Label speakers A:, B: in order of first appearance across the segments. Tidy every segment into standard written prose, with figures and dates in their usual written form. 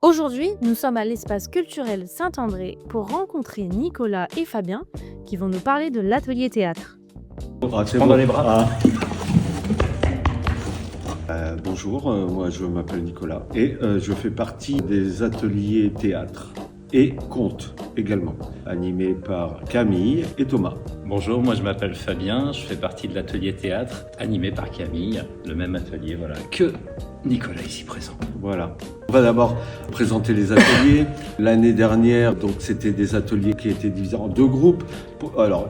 A: Aujourd'hui, nous sommes à l'espace culturel Saint-André pour rencontrer Nicolas et Fabien qui vont nous parler de l'atelier théâtre.
B: C'est
C: Prends dans
B: bon.
C: les bras.
B: Bonjour, moi je m'appelle Nicolas et je fais partie des ateliers théâtre et contes également, animés par Camille et Thomas.
C: Bonjour, moi je m'appelle Fabien, je fais partie de l'atelier théâtre, animé par Camille, le même atelier que Nicolas ici présent.
B: Voilà. On va d'abord présenter les ateliers. L'année dernière, donc c'était des ateliers qui étaient divisés en deux groupes.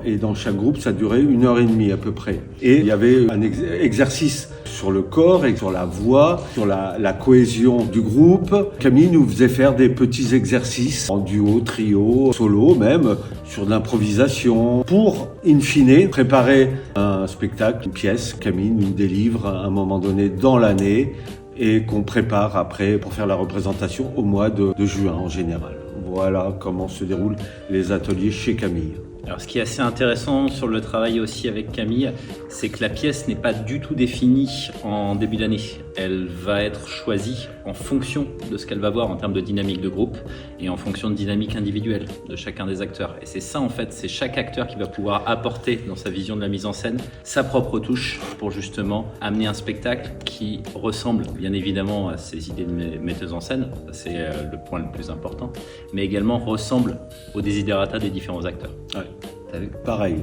B: Et dans chaque groupe, ça durait 1h30 à peu près. Et il y avait un exercice sur le corps et sur la voix, sur la cohésion du groupe. Camille nous faisait faire des petits exercices en duo, trio, solo même, sur de l'improvisation pour, in fine, préparer un spectacle, une pièce. Camille nous délivre à un moment donné dans l'année et qu'on prépare après pour faire la représentation au mois de juin en général. Voilà comment se déroulent les ateliers chez Camille.
C: Alors ce qui est assez intéressant sur le travail aussi avec Camille, c'est que la pièce n'est pas du tout définie en début d'année. Elle va être choisie en fonction de ce qu'elle va voir en termes de dynamique de groupe et en fonction de dynamique individuelle de chacun des acteurs. Et c'est ça en fait, c'est chaque acteur qui va pouvoir apporter dans sa vision de la mise en scène sa propre touche pour justement amener un spectacle qui ressemble bien évidemment à ses idées de metteuse en scène, c'est le point le plus important, mais également ressemble aux desiderata des différents acteurs.
B: Ouais. T'as vu ? Pareil.